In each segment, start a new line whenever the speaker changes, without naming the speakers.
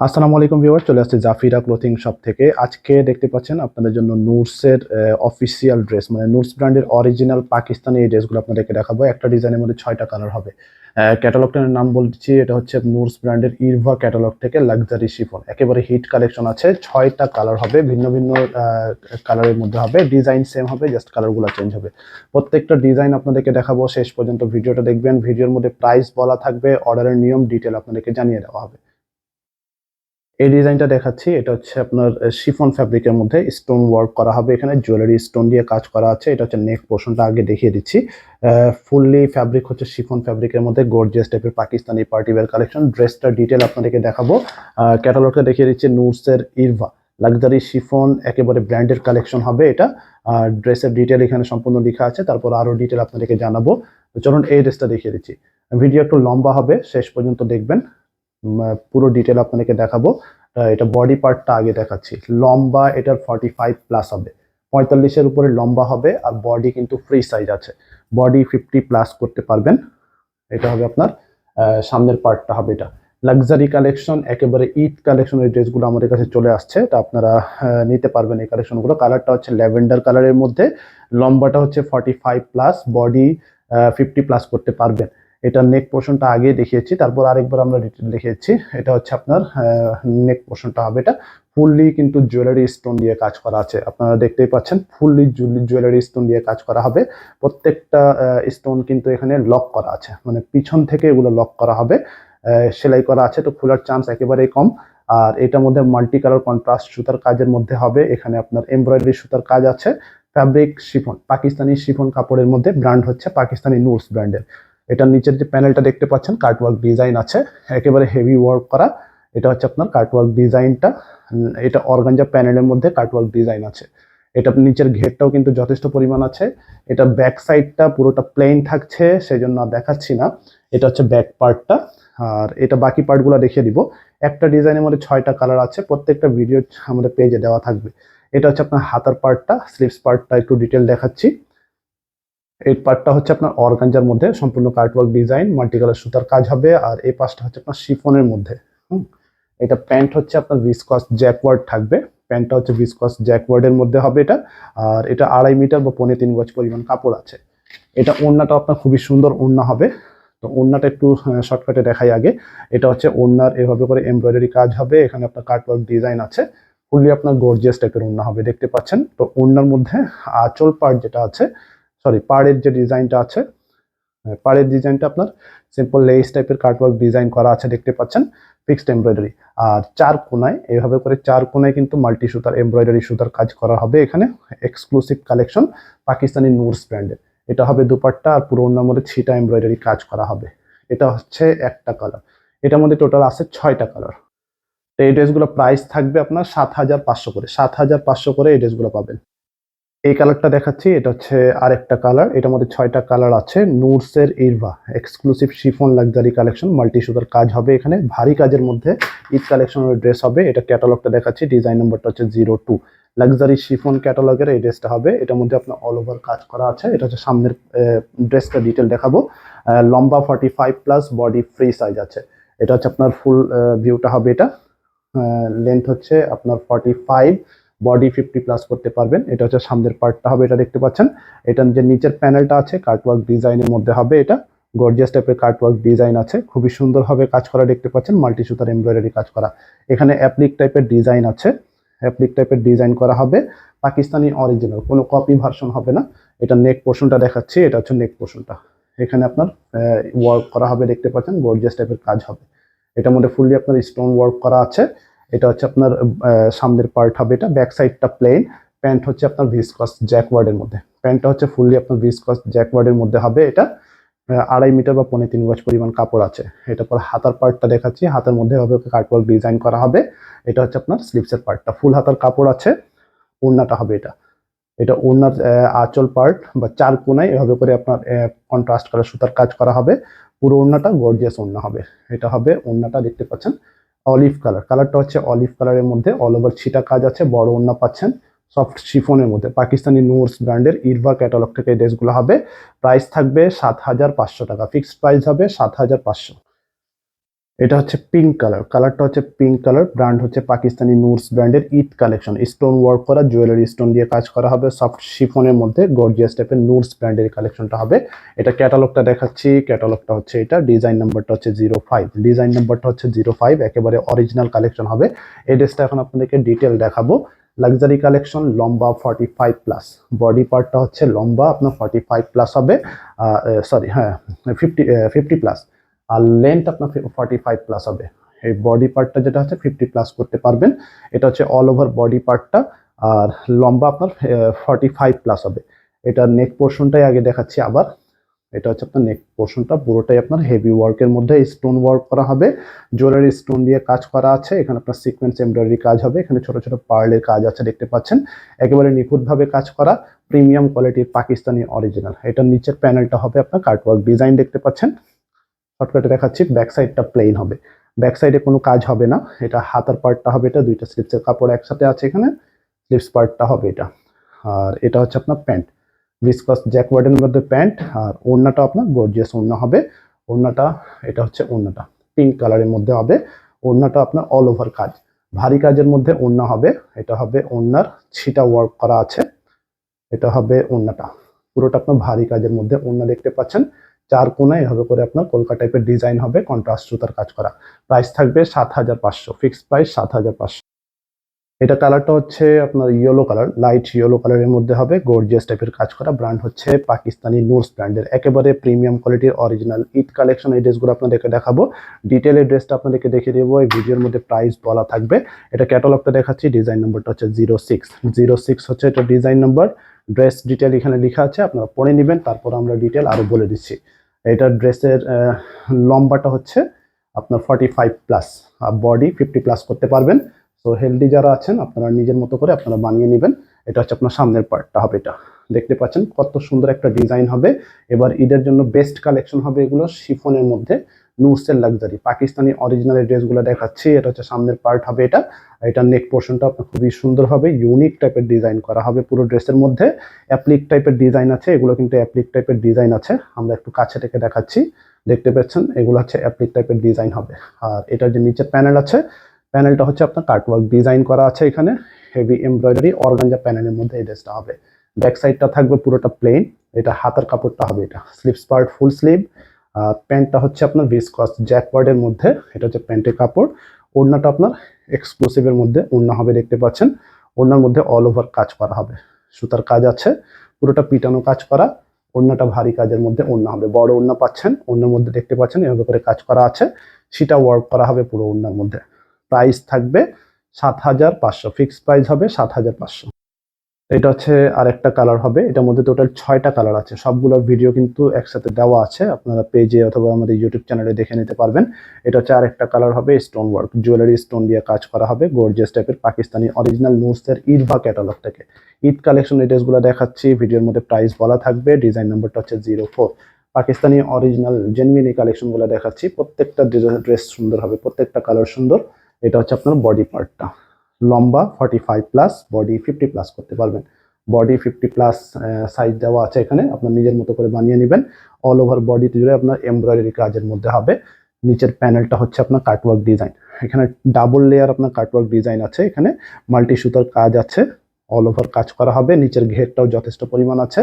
আসসালামু আলাইকুম ভিউয়ার, চলে আসছে জাফিরা ক্লোথিং শপ থেকে। আজকে দেখতে পাচ্ছেন আপনাদের জন্য নুটসের অফিসিয়াল ড্রেস, মানে নুটস ব্র্যান্ডের অরিজিনাল পাকিস্তানি এই ড্রেসগুলো আপনাদেরকে দেখাবো। একটা ডিজাইনের মধ্যে 6টা কালার হবে। ক্যাটালগটার নাম বলছি, এটা হচ্ছে নুটস ব্র্যান্ডের ইরভা ক্যাটালগ থেকে লাক্সারি শিফন, একেবারে হিট কালেকশন আছে। 6টা কালার হবে, ভিন্ন ভিন্ন কালারের মধ্যে হবে। ডিজাইন সেম হবে, জাস্ট কালারগুলো চেঞ্জ হবে। প্রত্যেকটা ডিজাইন আপনাদেরকে দেখাবো, শেষ পর্যন্ত ভিডিওটা দেখবেন। ভিডিওর মধ্যে প্রাইস বলা থাকবে, অর্ডারের নিয়ম ডিটেল আপনাদেরকে জানিয়ে দেওয়া হবে। এই ডিজাইনটা দেখাচ্ছি, এটা হচ্ছে আপনার শিফন ফ্যাব্রিকের মধ্যে স্টোন ওয়ার্ক করা হবে। এখানে জুয়েলারি স্টোন দিয়ে কাজ করা আছে। এটা হচ্ছে নেক পোর্শনটা আগে দেখিয়ে দিচ্ছি। ফুললি ফ্যাব্রিক হচ্ছে শিফন ফ্যাব্রিকের মধ্যে গর্জিয়াস টাইপের পাকিস্তানি পার্টি ওয়্যার কালেকশন। ড্রেসটা ডিটেল আপনাদেরকে দেখাবো। ক্যাটালগটা দেখিয়ে দিচ্ছি, নুটসের ইরভা লাক্সারি শিফন, একেবারে ব্র্যান্ডের কালেকশন হবে এটা। আর ড্রেসের ডিটেল এখানে সম্পূর্ণ লেখা আছে, তারপর আরো ডিটেল আপনাদেরকে জানাবো। তো চলুন এই ড্রেসটা দেখিয়ে দিচ্ছি। ভিডিও একটু লম্বা হবে, শেষ পর্যন্ত দেখবেন। পুরো ডিটেল আপনাদেরকে দেখাবো। এটা বডি পার্টটা আগে দেখাচ্ছি। লম্বা এটার 45+ হবে, 45-এর উপরে লম্বা হবে। আর বডি কিন্তু ফ্রি সাইজ আছে, বডি 50+ করতে পারবেন। এটা হবে আপনার সামনের পার্টটা হবে। এটা লাক্সারি কালেকশন, একেবারে ঈদ কালেকশনের ড্রেসগুলো আমাদের কাছে চলে আসছে। তা আপনারা নিতে পারবেন এই কালেকশনগুলো। কালারটা হচ্ছে ল্যাভেন্ডার কালারের মধ্যে, লম্বাটা হচ্ছে 45+, বডি 50+ করতে পারবেন। এটা নেক পোর্শনটা আগে দেখিয়েছি, তারপর আরেকবার আমরা ডিটেল দেখিয়েছি। এটা হচ্ছে আপনার নেক পোর্শনটা হবে। এটা ফুললি কিন্তু জুয়েলারি স্টোন দিয়ে কাজ করা আছে, আপনারা দেখতেই পাচ্ছেন। ফুললি জুয়েলারি স্টোন দিয়ে কাজ করা হবে। প্রত্যেকটা স্টোন কিন্তু এখানে লক করা আছে, মানে পিছন থেকে এগুলো লক করা হবে। সেলাই করা আছে, তো খোলার চান্স একেবারেই কম। আর এটার মধ্যে মাল্টি কালার কন্ট্রাস্ট সুতার কাজের মধ্যে হবে। এখানে আপনার এমব্রয়ডারি সুতার কাজ আছে। ফ্যাব্রিক শিফন, পাকিস্তানি শিফন কাপড়ের মধ্যে, ব্র্যান্ড হচ্ছে পাকিস্তানি নুটস ব্র্যান্ডের। এটার নিচের যে প্যানেলটা দেখতে পাচ্ছেন, কাটওয়ার্ক ডিজাইন আছে, একেবারে হেভি ওয়ার্ক করা। এটা হচ্ছে আপনার কাটওয়ার্ক ডিজাইনটা। এটা অর্গানজা প্যানেলের মধ্যে কাটওয়ার্ক ডিজাইন আছে। এটা নিচের ঘেরটাও কিন্তু যথেষ্ট পরিমাণ আছে। এটা ব্যাক সাইডটা পুরোটা প্লেন থাকছে, সেই জন্য দেখাচ্ছি না। এটা হচ্ছে ব্যাক পার্টটা। আর এটা বাকি পার্টগুলো দেখিয়ে দিব। একটা ডিজাইনের মধ্যে 6টা কালার আছে, প্রত্যেকটা ভিডিও আমাদের পেজে দেওয়া থাকবে। এটা হচ্ছে আপনার হাতার পার্টটা, স্লিভস পার্টটা একটু ডিটেল দেখাচ্ছি। এই পার্টটা হচ্ছে আপনার অর্গানজার মধ্যে সম্পূর্ণ কার্টওয়ার্ক ডিজাইন, মাল্টিকালার সুতার কাজ হবে। আর এই পাশটা হচ্ছে আপনার শিফনের মধ্যে। এটা প্যান্ট হচ্ছে আপনার ভিসকস জ্যাকওয়ার্ড থাকবে। প্যান্টটা হচ্ছে ভিসকস জ্যাকওয়ার্ডের মধ্যে হবে এটা। আর এটা 2.5 মিটার বা 3.25 গজ পরিমাণ কাপড় আছে। এটা ওড়নাটা আপনার খুবই সুন্দর ওড়না হবে। তো ওড়নাটা একটু শর্টকাটে দেখাই আগে। এটা হচ্ছে ওড়নার এভাবে করে এমব্রয়ডারি কাজ হবে, এখানে আপনার কাটওয়ার্ক ডিজাইন আছে। ফুললি আপনার গর্জিয়াস টাইপের ওড়না হবে, দেখতে পাচ্ছেন। তো ওড়নার মধ্যে আঁচল পার্ট যেটা আছে, সরি পাড়ের যে ডিজাইনটা আছে, পাড়ের ডিজাইনটা আপনার সিম্পল লেস টাইপের কাটওয়ার্ক ডিজাইন করা আছে, দেখতে পাচ্ছেন। Fixed embroidery. আর চার কোনায় এভাবে করে চার কোনায় কিন্তু মাল্টি সুতার এমব্রয়ডারি সুতার কাজ করা হবে এখানে। এক্সক্লুসিভ কালেকশন, পাকিস্তানি নুটস ব্র্যান্ডের। এটা হবে দুপাট্টা, আর পুরো ওড়নার মধ্যে ছিটা এমব্রয়ডারি কাজ করা হবে। এটা হচ্ছে একটা কালার। এটার মধ্যে টোটাল আছে 6টা কালার। তো এই ড্রেসগুলো প্রাইস থাকবে আপনার 7,500 করে। 7,500 করে এই ড্রেসগুলো পাবেন। এই কালারটা দেখাচ্ছি, এটা হচ্ছে আরেকটা কালার। এটার মধ্যে 6টা কালার আছে। নুটসের ইরভা exclusive chiffon luxury collection, multi সুতার কাজ হবে এখানে, ভারী কাজের মধ্যে ঈদ কালেকশনের ড্রেস হবে এটা। ক্যাটালগটা দেখাচ্ছি, ডিজাইন নম্বরটা হচ্ছে 02। লাক্সারি শিফন ক্যাটালগের এই ড্রেসটা হবে। এটার মধ্যে আপনার অল ওভার কাজ করা আছে। এটা হচ্ছে সামনের ড্রেসটা ডিটেল দেখাবো। লম্বা 45+, বডি ফ্রি সাইজ আছে। এটা হচ্ছে আপনার ফুল ভিউটা হবে। এটা লেন্থ হচ্ছে আপনার 45, বডি 50+ করতে পারবেন। এটা হচ্ছে সামনের পার্টটা হবে, এটা দেখতে পাচ্ছেন। এটার যে নিচের প্যানেলটা আছে কাটওয়ার্ক ডিজাইনের মধ্যে হবে। এটা গর্জিয়াস টাইপের কাটওয়ার্ক ডিজাইন আছে, খুবই সুন্দরভাবে কাজ করা, দেখতে পাচ্ছেন। মাল্টি সুতার এমব্রয়ডারি কাজ করা। এখানে অ্যাপ্লিক টাইপের ডিজাইন আছে, অ্যাপ্লিক টাইপের ডিজাইন করা হবে। পাকিস্তানি অরিজিনাল, কোনো কপি ভার্সন হবে না। এটা নেক পোর্শনটা দেখাচ্ছি, এটা হচ্ছে নেক পোর্শনটা। এখানে আপনার ওয়ার্ক করা হবে, দেখতে পাচ্ছেন। গর্জিয়াস টাইপের কাজ হবে। এটার মধ্যে ফুললি আপনার স্টোন ওয়ার্ক করা আছে। এটা হচ্ছে আপনার সামনের পার্ট হবে। এটা ব্যাক সাইডটা প্লেন। প্যান্ট হচ্ছে আপনার ভিসকস জ্যাকওয়ার্ডের মধ্যে। প্যান্টটা হচ্ছে ফুললি আপনার ভিসকস জ্যাকওয়ার্ডের মধ্যে হবে। এটা 2.5 মিটার বা 3.25 গজ পরিমাণ কাপড় আছে। এটা পর হাতার পার্টটা দেখাচ্ছি, হাতের মধ্যে হবে কাটওয়ার্ক ডিজাইন করা হবে। এটা হচ্ছে আপনার স্লিভসের পার্টটা, ফুল হাতার কাপড় আছে। ওড়নাটা হবে এটা। এটা ওড়নার আঁচল পার্ট বা চার কোনায় এভাবে করে আপনার কন্ট্রাস্ট কালার সুতার কাজ করা হবে। পুরো ওড়নাটা গর্জিয়াস ওড়না হবে। এটা হবে ওড়নাটা, দেখতে পাচ্ছেন। অলিভ কালার, কালারটা হচ্ছে অলিভ কালারের মধ্যে অল ওভার ছিটা কাজ আছে, বড় ওড়না পাচ্ছেন। সফট শিফনের মধ্যে পাকিস্তানি নুটস ব্র্যান্ডের ইরভা ক্যাটালগ থেকে এই ড্রেসগুলো হবে। প্রাইস থাকবে 7,500 টাকা, ফিক্সড প্রাইস হবে 7,500। এটা হচ্ছে পিঙ্ক কালার, কালারটা হচ্ছে পিঙ্ক কালার, ব্র্যান্ড হচ্ছে পাকিস্তানি নুরস ব্র্যান্ডের ঈদ কালেকশন, স্টোন ওয়ার্ক করা জুয়েলারি স্টোন দিয়ে কাজ করা হবে, সফট শিফনের মধ্যে গর্জিয়াস টাইপের নুরস ব্র্যান্ডের কালেকশনটা হবে। এটা ক্যাটালগটা দেখাচ্ছি, ক্যাটালগটা হচ্ছে এটা, ডিজাইন নাম্বারটা হচ্ছে 05, ডিজাইন নাম্বারটা হচ্ছে 05, একেবারে অরিজিনাল কালেকশন হবে। এই ড্রেসটা এখন আপনাদেরকে ডিটেল দেখাবো। লাক্সারি কালেকশন, লম্বা 45 প্লাস, বডি পার্টটা হচ্ছে লম্বা আপনার 45 প্লাস হবে, সরি হ্যাঁ 50 প্লাস, আর লেন্থ আপনার 45 প্লাস হবে। এই বডি পার্টটা যেটা হচ্ছে 50 প্লাস করতে পারবেন। এটা হচ্ছে অল ওভার বডি পার্টটা, আর লম্বা আপনার 45 প্লাস হবে। এটা নেক পোর্শনটাই আগে দেখাচ্ছি আবার। এটা হচ্ছে আপনার নেক পোর্শনটা, পুরোটাই আপনার হেভি ওয়ার্কের মধ্যে স্টোন ওয়ার্ক করা হবে, জুয়েলারি স্টোন দিয়ে কাজ করা আছে। এখানে আপনার সিকোয়েন্স এমব্রয়ডারি কাজ হবে, এখানে ছোট ছোট পার্লের কাজ আছে দেখতে পাচ্ছেন, একেবারে নিখুঁতভাবে কাজ করা, প্রিমিয়াম কোয়ালিটির পাকিস্তানি অরিজিনাল। এটার নিচের প্যানেলটা হবে আপনার কাটওয়ার্ক ডিজাইন দেখতে পাচ্ছেন। শর্টকাটে দেখাচ্ছি, ব্যাক সাইডটা প্লেন হবে, ব্যাক সাইডে কোনো কাজ হবে না। এটা হাতার পার্টটা হবে, এটা দুইটা স্লিপসের কাপড় একসাথে আছে এখানে, স্লিপস পার্টটা হবে এটা। আর এটা হচ্ছে আপনার প্যান্ট, ভিসকস জ্যাকওয়ার্ডের মধ্যে প্যান্ট, আর ওড়নাটা আপনার গর্জিয়াস ওড়না হবে। ওড়নাটা, এটা হচ্ছে ওড়নাটা পিঙ্ক কালারের মধ্যে হবে। ওড়নাটা আপনার অল ওভার কাজ, ভারী কাজের মধ্যে ওড়না হবে। এটা হবে ওড়নার ছিটা ওয়ার্ক করা আছে, এটা হবে ওড়নাটা, পুরোটা আপনার ভারী কাজের মধ্যে ওড়না দেখতে পাচ্ছেন। চার কোনায় এভাবে করে আপনার কলকাতা টাইপের ডিজাইন হবে, কন্ট্রাস্ট সুতার কাজ করা। প্রাইস থাকবে 7500, ফিক্সড প্রাইস 7500। এটা কালারটা হচ্ছে আপনার ইয়েলো কালার, লাইট ইয়েলো কালারের মধ্যে হবে, গর্জিয়াস টাইপের কাজ করা। ব্র্যান্ড হচ্ছে পাকিস্তানি নুরস ব্র্যান্ডের, একেবারে প্রিমিয়াম কোয়ালিটির অরিজিনাল ঈদ কালেকশন। এই ড্রেসগুলো আপনাদেরকে দেখাবো, ডিটেলের ড্রেসটা আপনাদেরকে দেখিয়ে দেবো এই ভিডিওর মধ্যে, প্রাইস বলা থাকবে। এটা ক্যাটালগটা দেখাচ্ছি, ডিজাইন নাম্বারটা হচ্ছে 06 হচ্ছে এটা ডিজাইন নাম্বার। ড্রেস ডিটেল এখানে লেখা আছে, আপনারা পড়ে নেবেন, তারপর আমরা ডিটেল আরো বলে দিচ্ছি। এটা ড্রেসের লম্বাটা হচ্ছে আপনার 45 প্লাস, আর বডি 50 প্লাস করতে পারবেন। তো হেলদি যারা আছেন আপনারা নিজের মতো করে আপনারা বানিয়ে নেবেন। এটা হচ্ছে আপনার সামনের পার্টটা হবে, এটা দেখতে পাচ্ছেন কত সুন্দর একটা ডিজাইন হবে। এবার ঈদের জন্য বেস্ট কালেকশন হবে এগুলো, শিফনের মধ্যে নুরসের লাক্সারি পাকিস্তানি অরিজিনাল ড্রেসগুলো দেখাচ্ছি। এটা হচ্ছে সামনের পার্ট হবে এটা, এটা নেক পোর্শনটা আপনার খুবই সুন্দরভাবে ইউনিক টাইপের ডিজাইন করা হবে পুরো ড্রেসের মধ্যে। অ্যাপ্লিক টাইপের ডিজাইন আছে এগুলো, কিন্তু অ্যাপ্লিক টাইপের ডিজাইন আছে, আমরা একটু কাছে থেকে দেখাচ্ছি, দেখতে পাচ্ছেন এগুলো হচ্ছে অ্যাপ্লিক টাইপের ডিজাইন হবে। আর এটার যে নিচের প্যানেল আছে, প্যানেলটা হচ্ছে আপনার কাটওয়ার্ক ডিজাইন করা আছে এখানে, হেভি এমব্রয়ডারি অর্গানজা প্যানেলের মধ্যে এই ড্রেসটা হবে। ব্যাক সাইডটা থাকবে পুরোটা প্লেন, এটা হাতার কাপড়টা হবে, এটা স্লিভস পার্ট ফুল স্লিভ। প্যান্টটা হচ্ছে আপনার ভিসকস জ্যাকওয়ার্ডের মধ্যে, এটা হচ্ছে প্যান্টের কাপড়। ওড়নাটা আপনার এক্সক্লুসিভের মধ্যে ওড়না হবে দেখতে পাচ্ছেন, ওড়নার মধ্যে অল ওভার কাজ করা হবে, সুতার কাজ আছে, পুরোটা পিটানো কাজ করা। ওড়নাটা ভারী কাজের মধ্যে ওড়না হবে, বড় ওড়না পাচ্ছেন, ওড়নার মধ্যে দেখতে পাচ্ছেন এভাবে করে কাজ করা আছে, সেটা ওয়ার্ক করা হবে পুরো ওড়নার মধ্যে। প্রাইস থাকবে 7500, ফিক্সড প্রাইস হবে 7500। এটা হচ্ছে আরেকটা কালার হবে, এটার মধ্যে টোটাল 6টা কালার আছে, সবগুলোর ভিডিও কিন্তু একসাথে দেওয়া আছে, আপনারা পেজে অথবা আমাদের ইউটিউব চ্যানেলে দেখে নিতে পারবেন। এটা হচ্ছে আরেকটা কালার হবে, স্টোন ওয়ার্ক জুয়েলারি স্টোন দিয়ে কাজ করা হবে, গর্জিয়াস টাইপের পাকিস্তানি অরিজিনাল নুরসের ইরভা ক্যাটালগ থেকে ঈদ কালেকশন এই ড্রেসগুলো দেখাচ্ছি। ভিডিওর মধ্যে প্রাইস বলা থাকবে, ডিজাইন নাম্বারটা হচ্ছে 04। পাকিস্তানি অরিজিনাল জেনুইন এই কালেকশনগুলো দেখাচ্ছি, প্রত্যেকটা ড্রেস সুন্দর হবে, প্রত্যেকটা কালার সুন্দর। এটা হচ্ছে আপনার বডি পার্টটা, লম্বা 45 প্লাস, বডি 50 প্লাস করতে পারবেন। বডি 50 প্লাস সাইজ দেওয়া আছে এখানে, আপনার নিজের মতো করে বানিয়ে নেবেন। অল ওভার বডিতে জুড়ে আপনার এমব্রয়ডারি কাজের মধ্যে হবে। নিচের প্যানেলটা হচ্ছে আপনার কাটওয়ার্ক ডিজাইন, এখানে ডাবল লেয়ার আপনার কাটওয়ার্ক ডিজাইন আছে, এখানে মাল্টি সুতার কাজ আছে, অল ওভার কাজ করা হবে। নিচের ঘেরটাও যথেষ্ট পরিমাণ আছে।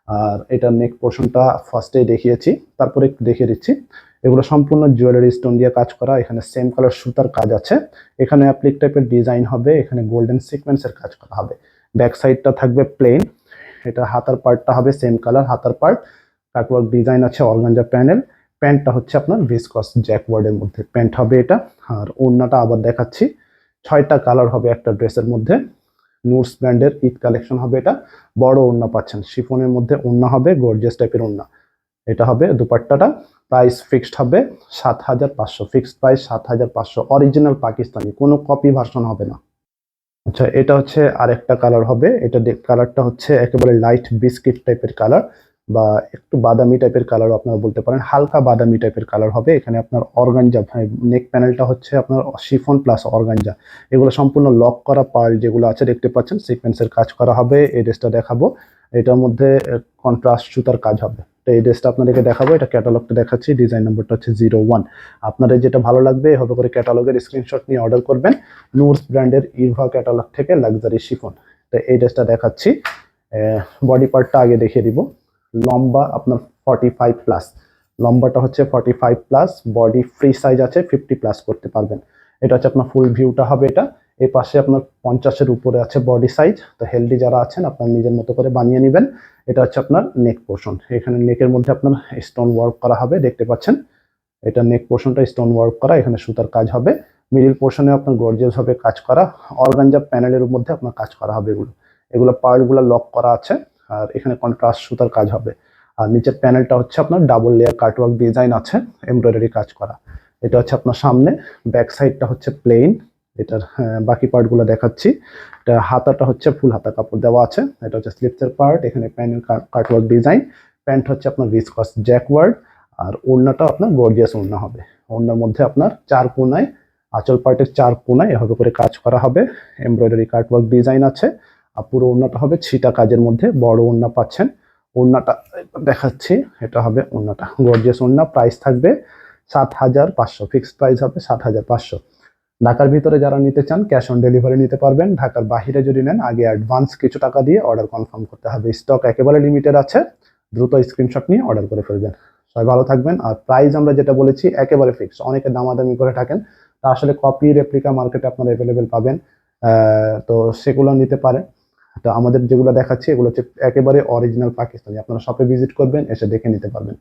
আর এটা নেক পোর্শনটা ফার্স্টে দেখিয়েছি, তারপরে একটু দেখিয়ে দিচ্ছি। এগুলো সম্পূর্ণ জুয়েলারি স্টোন দিয়ে কাজ করা, এখানে সেম কালার সুতার কাজ আছে, এখানে অ্যাপ্লিক টাইপের ডিজাইন হবে, এখানে গোল্ডেন সিকোয়েন্সের কাজ করা হবে। ব্যাক সাইডটা থাকবে প্লেন, এটা হাতার পার্টটা হবে সেম কালার, হাতার পার্ট কাটওয়ার্ক ডিজাইন আছে, অর্গানজা প্যানেল। প্যান্টটা হচ্ছে আপনার ভিসকস জ্যাকওয়ার্ডের মধ্যে প্যান্ট হবে এটা। আর ওড়নাটা আবার দেখাচ্ছি, 6টা কালার হবে একটা ড্রেসের মধ্যে, নুরস ব্র্যান্ডের ঈদ কালেকশন হবে এটা। বড় ওড়না পাচ্ছেন, শিফনের মধ্যে ওড়না হবে, গর্জিয়াস টাইপের ওড়না। এটা হবে দুপাট্টাটা। প্রাইস ফিক্সড হবে 7500, ফিক্সড প্রাইস 7500, অরিজিনাল পাকিস্তানি, কোনো কপি ভার্সন হবে না। আচ্ছা, এটা হচ্ছে আরেকটা কালার হবে, এটা কালারটা হচ্ছে একেবারে লাইট বিস্কিট টাইপের কালার, বা একটু বাদামি টাইপের কালার আপনারা বলতে পারেন, হালকা বাদামি টাইপের কালার হবে। এখানে আপনার অর্গানজা, নেক প্যানেলটা হচ্ছে আপনার শিফন প্লাস অর্গানজা, এগুলো সম্পূর্ণ লক করা পার্ল যেগুলো আছে দেখতে পাচ্ছেন, সিকোয়েন্সের কাজ করা হবে। এই ড্রেসটা দেখাবো, এটার মধ্যে কন্ট্রাস্ট সুতার কাজ হবে, তো এই ড্রেসটা আপনাদেরকে দেখাবো, এটা ক্যাটালগটা দেখাচ্ছি, ডিজাইন নাম্বারটা হচ্ছে 01। আপনাদের যেটা ভালো লাগবে এভাবে করে ক্যাটালগের স্ক্রিনশট নিয়ে অর্ডার করবেন। নুরস ব্র্যান্ডের ইরভা ক্যাটালগ থেকে লাক্সারি শিফন। তো এই ড্রেসটা দেখাচ্ছি, বডি পার্টটা আগে দেখিয়ে দিব। লম্বা আপনার 45+, লম্বাটা হচ্ছে 45+, বডি ফ্রি সাইজ আছে 50+ করতে পারবেন। এটা হচ্ছে আপনার ফুল ভিউটা হবে এটা। এই পাশে আপনার 50-এর উপরে আছে বডি সাইজ। তো হেলদি যারা আছেন আপনার নিজের মতো করে বানিয়ে নেবেন। এটা হচ্ছে আপনার নেক পোর্শন, এখানে নেকের মধ্যে আপনার স্টোন ওয়ার্ক করা হবে, দেখতে পাচ্ছেন। এটা নেক পোর্শনটা স্টোন ওয়ার্ক করা, এখানে সুতার কাজ হবে। মিডিল পোর্শনে আপনার গর্জিয়াস ভাবে কাজ করা, অর্গানজা প্যানেলের মধ্যে আপনার কাজ করা হবে। এগুলো পার্টগুলো লক করা আছে, আর এখানে কন্ট্রাস্ট সুতার কাজ হবে। আর নিচের প্যানেলটা হচ্ছে আপনার ডাবল লেয়ার কাটওয়ার্ক ডিজাইন আছে, এমব্রয়ডারি কাজ করা। এটা হচ্ছে আপনার সামনে, ব্যাক সাইডটা হচ্ছে প্লেন। এটার বাকি পার্টগুলো দেখাচ্ছি। এটা হাতাটা হচ্ছে ফুল হাতা কাপড় দেওয়া আছে। এটা হচ্ছে স্লিপসের পার্ট, এখানে প্যানেল কাটওয়ার্ক ডিজাইন। প্যান্ট হচ্ছে আপনার ভিসকস জ্যাকওয়ার্ড। আর ওড়নাটা আপনার গর্জিয়াস ওড়না হবে। ওড়নার মধ্যে আপনার 4 কোনায়, আঁচল পার্টের 4 কোনায় এভাবে করে কাজ করা হবে, এমব্রয়ডারি কাটওয়ার্ক ডিজাইন আছে। আর পুরো ওড়নাটা হবে ছিটা কাজের মধ্যে, বড় ওড়না পাচ্ছেন। ওড়নাটা দেখাচ্ছি, এটা হবে ওড়নাটা, গর্জিয়াস ওড়না। প্রাইস থাকবে 7,500, ফিক্সড প্রাইস হবে 7,500। ঢাকার ভিতরে যারা নিতে চান ক্যাশ অন ডেলিভারি নিতে পারবেন। ঢাকার বাইরে যদি নেন আগে অ্যাডভান্স কিছু টাকা দিয়ে অর্ডার কনফার্ম করতে হবে। স্টক একেবারে লিমিটেড আছে, দ্রুত স্ক্রিনশট নিয়ে অর্ডার করে ফেলবেন। সবাই ভালো থাকবেন। আর প্রাইস আমরা যেটা বলেছি একেবারে ফিক্স। অনেকে দামাদামি করে থাকেন, তা আসলে কপি রেপ্লিকা মার্কেটে আপনারা অ্যাভেলেবেল পাবেন, তো সেগুলো নিতে পারেন। তো আমাদের যেগুলো দেখাচ্ছি এগুলো হচ্ছে একেবারে অরিজিনাল পাকিস্তানি, আপনারা শপে ভিজিট করবেন, এসে দেখে নিতে পারবেন।